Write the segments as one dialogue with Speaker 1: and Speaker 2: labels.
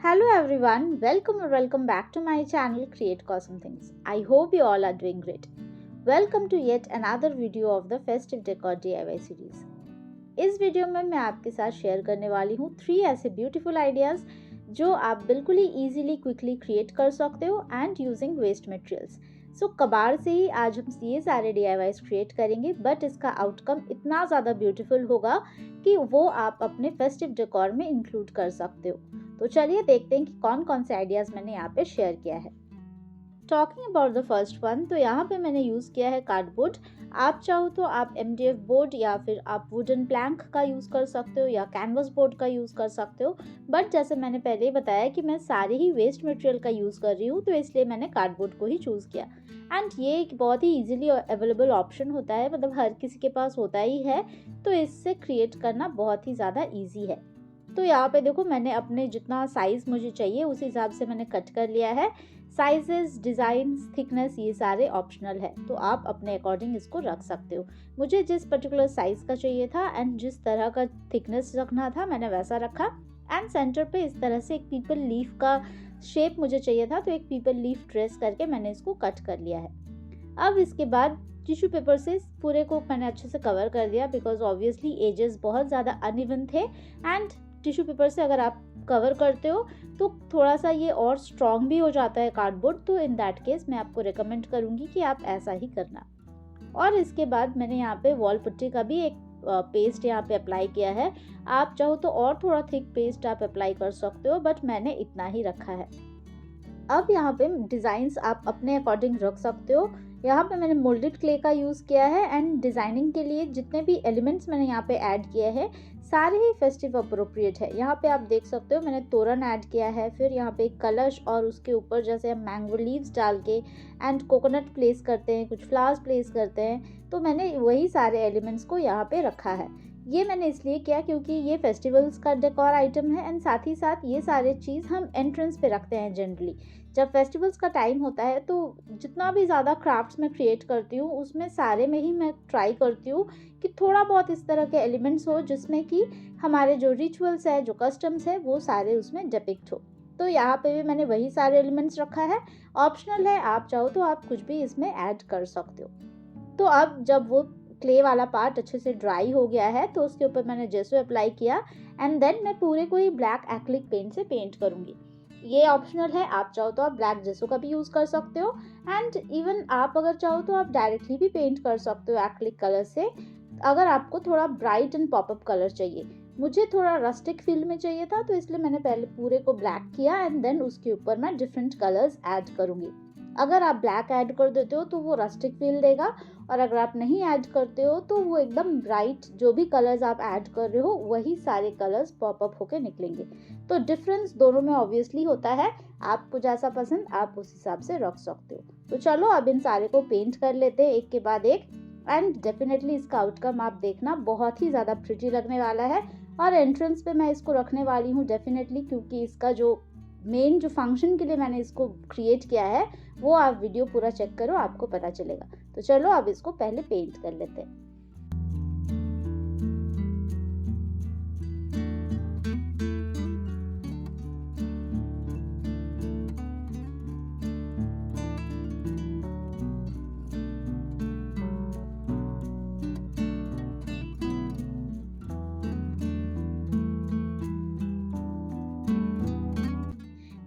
Speaker 1: Hello everyone, welcome back to my channel Create Cosm Things. I hope you all are doing great. Welcome to yet another video of the Festive Decor DIY series. इस video में मैं आपके साथ share करने वाली हूँ 3 ऐसे beautiful ideas जो आप बिल्कुल ही इजीली क्विकली क्रिएट कर सकते हो एंड यूजिंग वेस्ट मटेरियल्स। सो कबाड़ से ही आज हम ये सारे DIYs क्रिएट करेंगे, बट इसका आउटकम इतना ज़्यादा ब्यूटीफुल होगा कि वो आप अपने फेस्टिव डेकोर में इंक्लूड कर सकते हो। तो चलिए देखते हैं कि कौन कौन से आइडियाज़ मैंने यहाँ पे शेयर किया है। Talking about the first one, तो यहाँ पे मैंने यूज़ किया है कार्डबोर्ड। आप चाहो तो आप MDF बोर्ड या फिर आप वुडन प्लैंक का यूज़ कर सकते हो या कैनवस बोर्ड का यूज़ कर सकते हो, बट जैसे मैंने पहले ही बताया कि मैं सारे ही वेस्ट मटेरियल का यूज़ कर रही हूँ, तो इसलिए मैंने कार्डबोर्ड को ही चूज़ किया। एंड ये एक बहुत ही ईजिली अवेलेबल ऑप्शन होता है, मतलब हर किसी के पास होता ही है, तो इससे क्रिएट करना बहुत ही ज़्यादा ईजी है। तो यहाँ पे देखो, मैंने अपने जितना साइज़ मुझे चाहिए उस हिसाब से मैंने कट कर लिया है। साइजेस, डिज़ाइंस, थिकनेस ये सारे ऑप्शनल है, तो आप अपने अकॉर्डिंग इसको रख सकते हो। मुझे जिस पर्टिकुलर साइज़ का चाहिए था एंड जिस तरह का थिकनेस रखना था मैंने वैसा रखा। एंड सेंटर पे इस तरह से एक पीपल लीफ का शेप मुझे चाहिए था, तो एक पीपल लीफ ट्रेस करके मैंने इसको कट कर लिया है। अब इसके बाद टिश्यू पेपर से पूरे को मैंने अच्छे से कवर कर दिया, बिकॉज ऑब्वियसली एजेस बहुत ज़्यादा अनइवन थे एंड टिश्यू पेपर से अगर आप कवर करते हो तो थोड़ा सा ये और स्ट्रॉन्ग भी हो जाता है कार्डबोर्ड, तो इन दैट केस मैं आपको रिकमेंड करूँगी कि आप ऐसा ही करना। और इसके बाद मैंने यहाँ पे वॉल पुट्टी का भी एक पेस्ट यहाँ पे अप्लाई किया है। आप चाहो तो और थोड़ा थिक पेस्ट आप अप्लाई कर सकते हो, बट मैंने इतना ही रखा है। अब यहाँ पे डिज़ाइंस आप अपने अकॉर्डिंग रख सकते हो। यहाँ पे मैंने मोल्डेड क्ले का यूज़ किया है एंड डिज़ाइनिंग के लिए जितने भी एलिमेंट्स मैंने यहाँ पे ऐड किए हैं सारे ही फेस्टिव अप्रोप्रिएट है। यहाँ पे आप देख सकते हो मैंने तोरण ऐड किया है, फिर यहाँ पे एक कलश और उसके ऊपर जैसे हम मैंगो लीव्स डाल के एंड कोकोनट प्लेस करते हैं, कुछ फ्लावर्स प्लेस करते हैं, तो मैंने वही सारे एलिमेंट्स को यहाँ पे रखा है। ये मैंने इसलिए किया क्योंकि ये फेस्टिवल्स का डेकोर आइटम है एंड साथ ही साथ ये सारे चीज़ हम एंट्रेंस पे रखते हैं जनरली। जब फेस्टिवल्स का टाइम होता है तो जितना भी ज़्यादा क्राफ्ट्स मैं क्रिएट करती हूँ उसमें सारे में ही मैं ट्राई करती हूँ कि थोड़ा बहुत इस तरह के एलिमेंट्स हो जिसमें कि हमारे जो रिचुअल्स है, जो कस्टम्स है, वो सारे उसमें डिपिक्ट हो। तो यहाँ पे भी मैंने वही सारे एलिमेंट्स रखा है। ऑप्शनल है, आप चाहो तो आप कुछ भी इसमें ऐड कर सकते हो। तो अब जब वो क्ले वाला पार्ट अच्छे से ड्राई हो गया है तो उसके ऊपर मैंने जेसो अप्लाई किया एंड देन मैं पूरे को ही ब्लैक एक्रिलिक पेंट से पेंट करूँगी। ये ऑप्शनल है, आप चाहो तो आप ब्लैक जेसो का भी यूज़ कर सकते हो एंड इवन आप अगर चाहो तो आप डायरेक्टली भी पेंट कर सकते हो एक्रिलिक कलर से, अगर आपको थोड़ा ब्राइट एंड पॉपअप कलर चाहिए। मुझे थोड़ा रस्टिक फील में चाहिए था, तो इसलिए मैंने पहले पूरे को ब्लैक किया एंड देन उसके ऊपर मैं डिफरेंट कलर्स ऐड करूँगी। अगर आप ब्लैक ऐड कर देते हो तो वो रस्टिक फील देगा, और अगर आप नहीं ऐड करते हो तो वो एकदम ब्राइट, जो भी कलर्स आप ऐड कर रहे हो वही सारे कलर्स पॉपअप होके निकलेंगे। तो डिफरेंस दोनों में ऑब्वियसली होता है, आपको जैसा पसंद आप उस हिसाब से रख सकते हो। तो चलो अब इन सारे को पेंट कर लेते हैं एक के बाद एक, एंड डेफिनेटली इसका आउटकम आप देखना बहुत ही ज़्यादा प्रिटी लगने वाला है। और एंट्रेंस पे मैं इसको रखने वाली हूँ डेफिनेटली, क्योंकि इसका जो मेन जो फंक्शन के लिए मैंने इसको क्रिएट किया है वो आप वीडियो पूरा चेक करो, आपको पता चलेगा। तो चलो अब इसको पहले पेंट कर लेते हैं।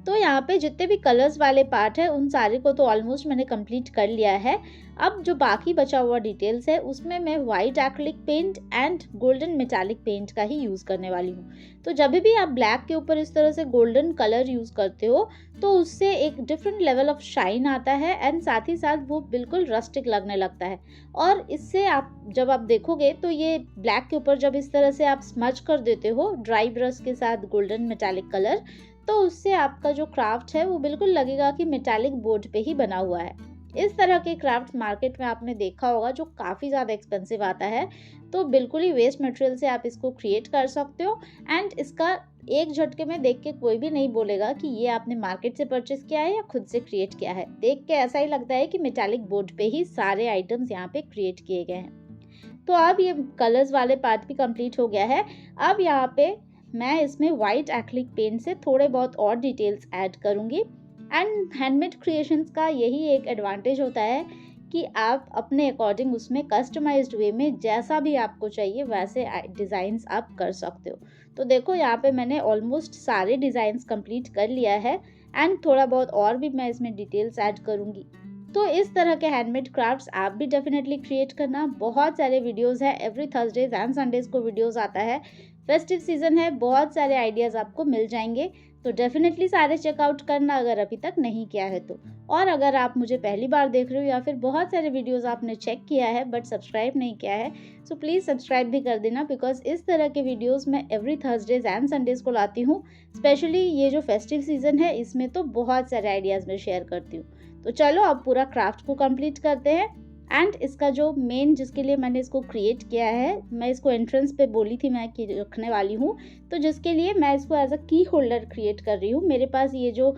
Speaker 1: तो यहाँ पे जितने भी कलर्स वाले पार्ट है उन सारे को तो ऑलमोस्ट मैंने कंप्लीट कर लिया है। अब जो बाकी बचा हुआ डिटेल्स है उसमें मैं white acrylic paint and golden metallic paint का ही यूज़ करने वाली हूँ। तो जब भी आप ब्लैक के ऊपर इस तरह से गोल्डन कलर यूज़ करते हो तो उससे एक डिफरेंट लेवल ऑफ शाइन आता है एंड साथ ही साथ वो बिल्कुल रस्टिक लगने लगता है। और इससे आप जब आप देखोगे तो ये ब्लैक के ऊपर जब इस तरह से आप स्मज कर देते हो ड्राई ब्रश के साथ गोल्डन मेटालिक कलर, तो उससे आपका जो क्राफ्ट है वो बिल्कुल लगेगा कि मेटालिक बोर्ड पे ही बना हुआ है। इस तरह के क्राफ्ट मार्केट में आपने देखा होगा जो काफ़ी ज़्यादा एक्सपेंसिव आता है, तो बिल्कुल ही वेस्ट मटेरियल से आप इसको क्रिएट कर सकते हो एंड इसका एक झटके में देख के कोई भी नहीं बोलेगा कि ये आपने मार्केट से परचेस किया है या खुद से क्रिएट किया है। देख के ऐसा ही लगता है कि मेटालिक बोर्ड पे ही सारे आइटम्स यहाँ पे क्रिएट किए गए हैं। तो अब ये कलर्स वाले पार्ट भी कंप्लीट हो गया है। अब यहाँ पे मैं इसमें वाइट एक्रिलिक पेंट से थोड़े बहुत और डिटेल्स ऐड करूँगी। एंड हैंडमेड क्रिएशंस का यही एक एडवांटेज होता है कि आप अपने अकॉर्डिंग उसमें कस्टमाइज्ड वे में जैसा भी आपको चाहिए वैसे डिज़ाइंस आप कर सकते हो। तो देखो यहाँ पे मैंने ऑलमोस्ट सारे डिज़ाइंस कंप्लीट कर लिया है एंड थोड़ा बहुत और भी मैं इसमें डिटेल्स ऐड करूँगी। तो इस तरह के हैंडमेड क्राफ्ट्स आप भी डेफिनेटली क्रिएट करना। बहुत सारे वीडियोस है, एवरी थर्सडेज एंड संडेज को वीडियोस आता है। फेस्टिव सीजन है, बहुत सारे आइडियाज़ आपको मिल जाएंगे, तो डेफिनेटली सारे चेकआउट करना अगर अभी तक नहीं किया है तो। और अगर आप मुझे पहली बार देख रहे हो या फिर बहुत सारे वीडियोस आपने चेक किया है बट सब्सक्राइब नहीं किया है, सो प्लीज़ सब्सक्राइब भी कर देना, बिकॉज इस तरह के वीडियोस मैं एवरी थर्सडेज एंड संडेज को लाती हूँ। स्पेशली ये जो फेस्टिव सीजन है इसमें तो बहुत सारे आइडियाज़ मैं शेयर करती हूँ। तो चलो अब पूरा क्राफ्ट को कंप्लीट करते हैं। एंड इसका जो मेन जिसके लिए मैंने इसको क्रिएट किया है, मैं इसको एंट्रेंस पे बोली थी मैं कि रखने वाली हूँ, तो जिसके लिए मैं इसको एज अ की होल्डर क्रिएट कर रही हूँ। मेरे पास ये जो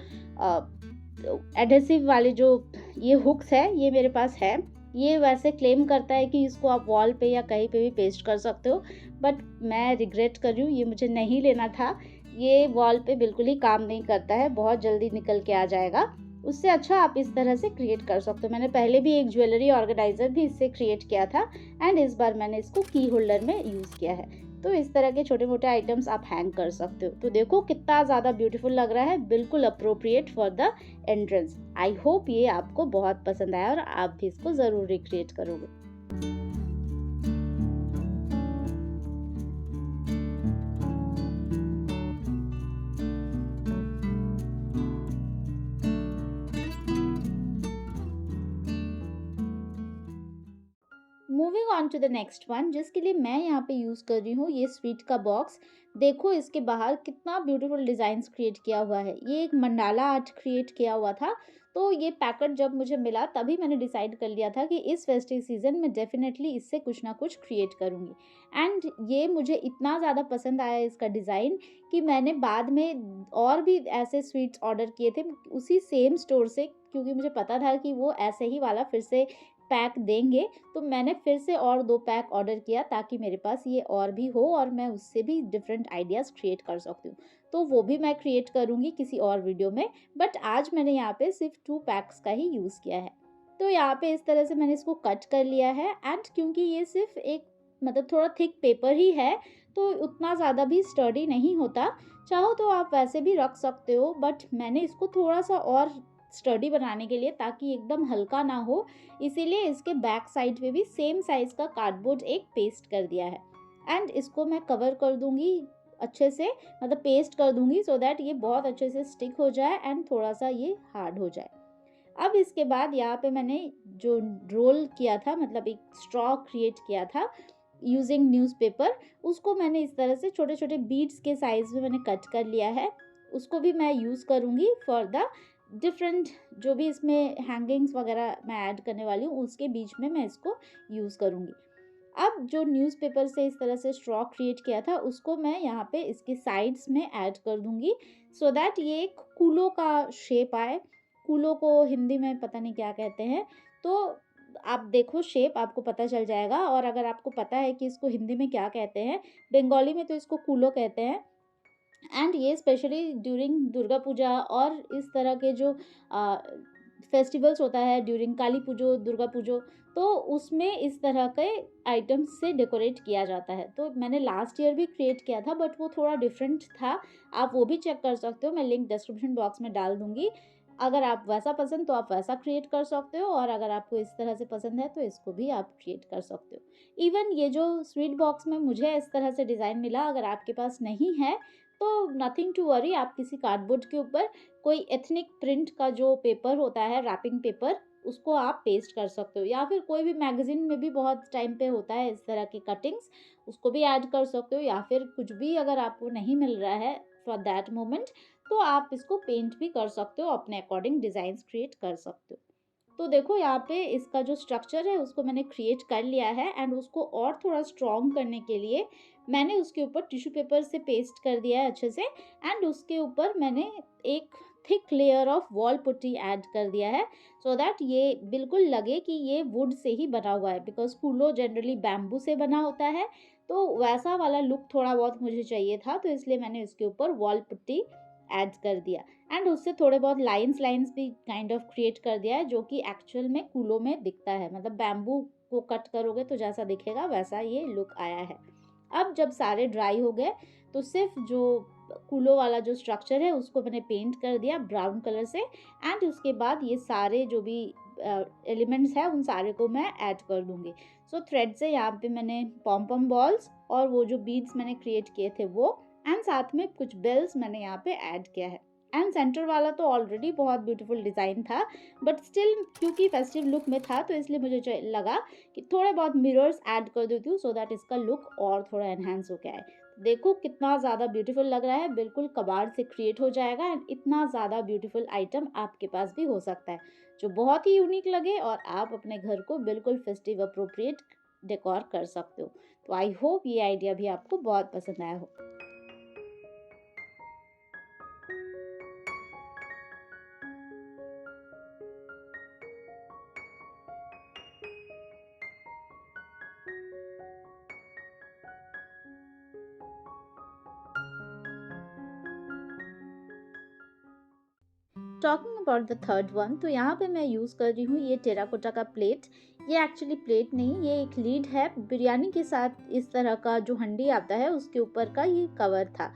Speaker 1: एडहेसिव वाले जो ये हुक्स है ये मेरे पास है। ये वैसे क्लेम करता है कि इसको आप वॉल पे या कहीं पे भी पेस्ट कर सकते हो, बट मैं रिग्रेट कर रही हूँ, ये मुझे नहीं लेना था। ये वॉल पे बिल्कुल ही काम नहीं करता है, बहुत जल्दी निकल के आ जाएगा। उससे अच्छा आप इस तरह से क्रिएट कर सकते हो। मैंने पहले भी एक ज्वेलरी ऑर्गेनाइजर भी इससे क्रिएट किया था एंड इस बार मैंने इसको की होल्डर में यूज़ किया है। तो इस तरह के छोटे मोटे आइटम्स आप हैंग कर सकते हो। तो देखो कितना ज़्यादा ब्यूटीफुल लग रहा है, बिल्कुल appropriate for the entrance. I hope ये आपको बहुत पसंद आया और आप भी इसको ज़रूर रिक्रिएट करोगे। Moving on to the next one, जिसके लिए मैं यहाँ पे यूज़ कर रही हूँ ये स्वीट का बॉक्स। देखो इसके बाहर कितना ब्यूटीफुल डिज़ाइंस क्रिएट किया हुआ है। ये एक मंडाला आर्ट क्रिएट किया हुआ था। तो ये पैकेट जब मुझे मिला तभी मैंने डिसाइड कर लिया था कि इस फेस्टिव सीजन में डेफिनेटली इससे कुछ ना कुछ क्रिएट करूँगी। एंड ये मुझे इतना ज़्यादा पसंद आया इसका डिज़ाइन कि मैंने बाद में और भी ऐसे स्वीट्स ऑर्डर किए थे उसी सेम स्टोर से, क्योंकि मुझे पता था कि वो ऐसे ही वाला फिर से पैक देंगे। तो मैंने फिर से और 2 पैक ऑर्डर किया ताकि मेरे पास ये और भी हो और मैं उससे भी डिफरेंट आइडियाज़ क्रिएट कर सकती हूँ। तो वो भी मैं क्रिएट करूँगी किसी और वीडियो में, बट आज मैंने यहाँ पे सिर्फ 2 पैक्स का ही यूज़ किया है। तो यहाँ पे इस तरह से मैंने इसको कट कर लिया है एंड क्योंकि ये सिर्फ एक मतलब थोड़ा थिक पेपर ही है, तो उतना ज़्यादा भी स्टर्डी नहीं होता। चाहो तो आप वैसे भी रख सकते हो, बट मैंने इसको थोड़ा-सा और स्टडी बनाने के लिए, ताकि एकदम हल्का ना हो, इसीलिए इसके बैक साइड पे भी सेम साइज का कार्डबोर्ड एक पेस्ट कर दिया है। एंड इसको मैं कवर कर दूंगी अच्छे से, मतलब पेस्ट कर दूंगी सो दैट ये बहुत अच्छे से स्टिक हो जाए एंड थोड़ा सा ये हार्ड हो जाए। अब इसके बाद यहाँ पे मैंने जो रोल किया था, मतलब एक स्ट्रॉ क्रिएट किया था यूजिंग न्यूज़पेपर, उसको मैंने इस तरह से छोटे छोटे बीड्स के साइज में मैंने कट कर लिया है। उसको भी मैं यूज़ करूँगी फॉर द डिफरेंट जो भी इसमें हैंगिंग्स वगैरह मैं ऐड करने वाली हूँ उसके बीच में मैं इसको यूज़ करूँगी। अब जो न्यूज़पेपर से इस तरह से स्ट्रॉ क्रिएट किया था उसको मैं यहाँ पे इसके साइड्स में ऐड कर दूँगी सो दैट ये एक कूलों का शेप आए। कूलों को हिंदी में पता नहीं क्या कहते हैं, तो आप देखो शेप आपको पता चल जाएगा। और अगर आपको पता है कि इसको हिंदी में क्या कहते हैं, बंगाली में तो इसको कूलो कहते हैं। एंड ये स्पेशली ड्यूरिंग दुर्गा पूजा और इस तरह के जो फेस्टिवल्स होता है ड्यूरिंग काली पूजो दुर्गा पूजो, तो उसमें इस तरह के आइटम्स से डेकोरेट किया जाता है। तो मैंने लास्ट ईयर भी क्रिएट किया था बट वो थोड़ा डिफरेंट था, आप वो भी चेक कर सकते हो, मैं लिंक डिस्क्रिप्शन बॉक्स में डाल दूंगी। अगर आप वैसा पसंद तो आप वैसा क्रिएट कर सकते हो, और अगर आपको इस तरह से पसंद है तो इसको भी आप क्रिएट कर सकते हो। इवन ये जो स्वीट बॉक्स में मुझे इस तरह से डिज़ाइन मिला, अगर आपके पास नहीं है तो नथिंग टू वरी, आप किसी कार्डबोर्ड के ऊपर कोई एथनिक प्रिंट का जो पेपर होता है रैपिंग पेपर, उसको आप पेस्ट कर सकते हो, या फिर कोई भी मैगजीन में भी बहुत टाइम पे होता है इस तरह की कटिंग्स, उसको भी ऐड कर सकते हो। या फिर कुछ भी अगर आपको नहीं मिल रहा है फॉर दैट मोमेंट, तो आप इसको पेंट भी कर सकते हो, अपने अकॉर्डिंग डिज़ाइंस क्रिएट कर सकते हो। तो देखो यहाँ पे इसका जो स्ट्रक्चर है उसको मैंने क्रिएट कर लिया है एंड उसको और थोड़ा स्ट्रॉन्ग करने के लिए मैंने उसके ऊपर टिश्यू पेपर से पेस्ट कर दिया है अच्छे से। एंड उसके ऊपर मैंने एक thick layer of wall putty add कर दिया है सो दैट ये बिल्कुल लगे कि ये वुड से ही बना हुआ है, बिकॉज कूलो जनरली बैम्बू से बना होता है। तो वैसा वाला लुक थोड़ा बहुत मुझे चाहिए था, तो इसलिए मैंने इसके ऊपर वॉल पुट्टी ऐड कर दिया एंड उससे थोड़े बहुत लाइंस भी काइंड ऑफ क्रिएट कर दिया है, जो कि एक्चुअल में कूलों में दिखता है। मतलब बैम्बू को कट करोगे तो जैसा दिखेगा वैसा ये लुक आया है। अब जब सारे ड्राई हो गए तो सिर्फ जो कूलों वाला जो स्ट्रक्चर है उसको मैंने पेंट कर दिया ब्राउन कलर से एंड उसके बाद ये सारे जो भी एलिमेंट्स हैं उन सारे को मैं ऐड कर दूंगी। सो थ्रेड से यहाँ पे मैंने पॉम बॉल्स और वो जो बीड्स मैंने क्रिएट किए थे वो एंड साथ में कुछ बेल्स मैंने यहाँ पे ऐड किया है। एंड सेंटर वाला तो ऑलरेडी बहुत ब्यूटीफुल डिज़ाइन था, बट स्टिल क्योंकि फेस्टिव लुक में था तो इसलिए मुझे लगा कि थोड़े बहुत मिरर्स ऐड कर देती हूँ सो दैट इसका लुक और थोड़ा एनहांस हो गया है। देखो कितना ज़्यादा ब्यूटीफुल लग रहा है, बिल्कुल कबाड़ से क्रिएट हो जाएगा एंड इतना ज़्यादा ब्यूटीफुल आइटम आपके पास भी हो सकता है जो बहुत ही यूनिक लगे और आप अपने घर को बिल्कुल फेस्टिव अप्रोप्रिएट डेकोर कर सकते हो। तो आई होप ये आइडिया भी आपको बहुत पसंद आया हो। Talking about the third one, तो यहाँ पे मैं यूज़ कर रही हूँ ये टेराकोटा का प्लेट। ये एक्चुअली प्लेट नहीं, ये एक लीड है। बिरयानी के साथ इस तरह का जो हंडी आता है उसके ऊपर का ये कवर था,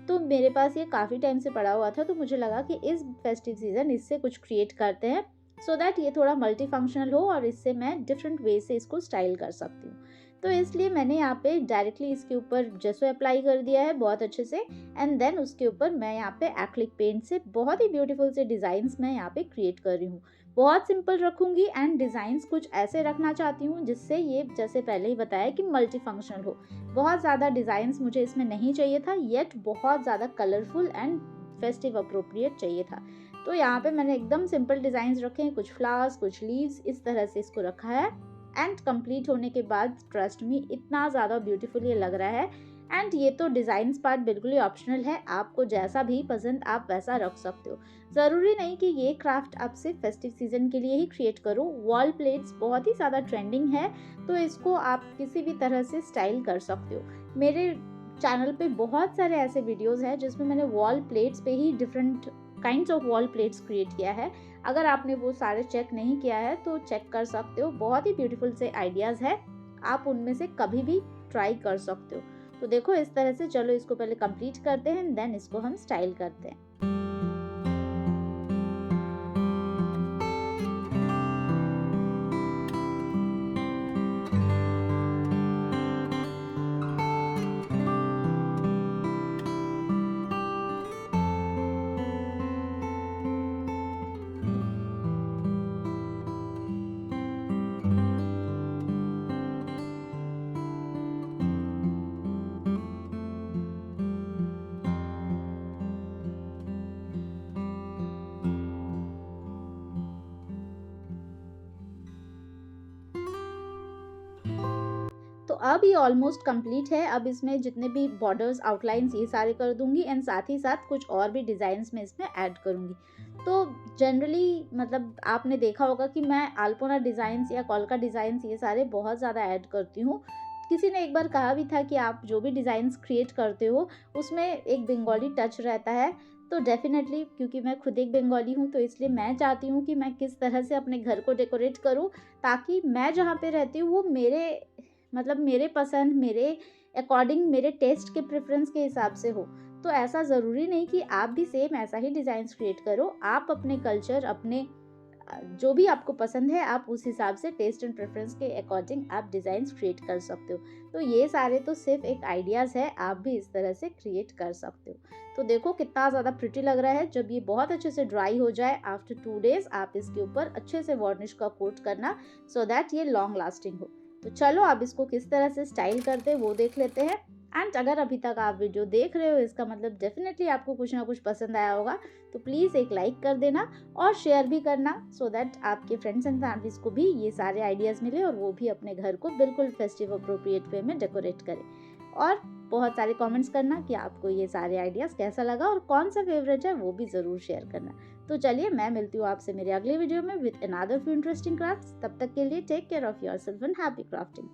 Speaker 1: तो मेरे पास ये काफ़ी टाइम से पड़ा हुआ था, तो मुझे लगा कि इस फेस्टिव सीज़न इससे कुछ क्रिएट करते हैं सो दैट ये थोड़ा मल्टी फंक्शनल हो और इससे मैं डिफरेंट वे से इसको स्टाइल कर सकती हूँ। तो इसलिए मैंने यहाँ पे डायरेक्टली इसके ऊपर जेसो अप्लाई कर दिया है बहुत अच्छे से एंड देन उसके ऊपर मैं यहाँ पे एक्रिलिक पेंट से बहुत ही ब्यूटीफुल से डिज़ाइंस मैं यहाँ पे क्रिएट कर रही हूँ। बहुत सिंपल रखूँगी एंड डिज़ाइंस कुछ ऐसे रखना चाहती हूँ जिससे ये जैसे पहले ही बताया कि मल्टी फंक्शनल हो। बहुत ज़्यादा डिज़ाइंस मुझे इसमें नहीं चाहिए था, येट बहुत ज़्यादा कलरफुल एंड फेस्टिव अप्रोप्रिएट चाहिए था। तो यहाँ पे मैंने एकदम सिंपल डिज़ाइंस रखे हैं, कुछ फ्लावर्स कुछ लीव्स, इस तरह से इसको रखा है एंड कंप्लीट होने के बाद ट्रस्ट मी इतना ज़्यादा ब्यूटीफुल ये लग रहा है। एंड ये तो डिज़ाइंस पार्ट बिल्कुल ही ऑप्शनल है, आपको जैसा भी पसंद आप वैसा रख सकते हो। ज़रूरी नहीं कि ये क्राफ्ट आप सिर्फ फेस्टिव सीजन के लिए ही क्रिएट करो। वॉल प्लेट्स बहुत ही ज़्यादा ट्रेंडिंग है, तो इसको आप किसी भी तरह से स्टाइल कर सकते हो। मेरे चैनल पे बहुत सारे ऐसे वीडियोज़ हैं जिसमें मैंने वॉल प्लेट्स पे ही different kinds of wall plates create किया है। अगर आपने वो सारे चेक नहीं किया है तो चेक कर सकते हो, बहुत ही ब्यूटीफुल से आइडियाज़ है, आप उनमें से कभी भी ट्राई कर सकते हो। तो देखो इस तरह से, चलो इसको पहले कंप्लीट करते हैं देन इसको हम स्टाइल करते हैं। तो अब ये ऑलमोस्ट कंप्लीट है। अब इसमें जितने भी बॉर्डर्स आउटलाइंस ये सारे कर दूंगी एंड साथ ही साथ कुछ और भी डिज़ाइंस में इसमें ऐड करूंगी। तो जनरली मतलब आपने देखा होगा कि मैं अल्पोना डिज़ाइंस या कोलका डिज़ाइंस ये सारे बहुत ज़्यादा ऐड करती हूँ। किसी ने एक बार कहा भी था कि आप जो भी डिज़ाइंस क्रिएट करते हो उसमें एक बंगाली टच रहता है। तो डेफिनेटली क्योंकि मैं खुद एक बंगाली हूँ तो इसलिए मैं चाहती हूँ कि मैं किस तरह से अपने घर को डेकोरेट करूँ ताकि मैं जहाँ पे रहती हूँ वो मेरे मतलब मेरे पसंद, मेरे अकॉर्डिंग, मेरे टेस्ट के प्रेफरेंस के हिसाब से हो। तो ऐसा ज़रूरी नहीं कि आप भी सेम ऐसा ही डिज़ाइंस क्रिएट करो। आप अपने कल्चर, अपने जो भी आपको पसंद है आप उस हिसाब से टेस्ट एंड प्रेफरेंस के अकॉर्डिंग आप डिज़ाइंस क्रिएट कर सकते हो। तो ये सारे तो सिर्फ एक आइडियाज़ है, आप भी इस तरह से क्रिएट कर सकते हो। तो देखो कितना ज़्यादा प्रिटी लग रहा है। जब ये बहुत अच्छे से ड्राई हो जाए आफ्टर 2 डेज़ आप इसके ऊपर अच्छे से वार्निश का कोट करना सो दैट ये लॉन्ग लास्टिंग हो। तो चलो अब इसको किस तरह से स्टाइल करते हैं वो देख लेते हैं। एंड अगर अभी तक आप वीडियो देख रहे हो इसका मतलब डेफिनेटली आपको कुछ ना कुछ पसंद आया होगा, तो प्लीज़ एक लाइक कर देना और शेयर भी करना सो दैट आपके फ्रेंड्स एंड फैमिलीज़ को भी ये सारे आइडियाज़ मिले और वो भी अपने घर को बिल्कुल फेस्टिव अप्रोप्रिएट वे में डेकोरेट करें। और बहुत सारे कमेंट्स करना कि आपको ये सारे आइडियाज़ कैसा लगा और कौन सा फेवरेट है वो भी ज़रूर शेयर करना। तो चलिए मैं मिलती हूँ आपसे मेरे अगले वीडियो में with another few interesting crafts. तब तक के लिए take care of yourself and happy crafting.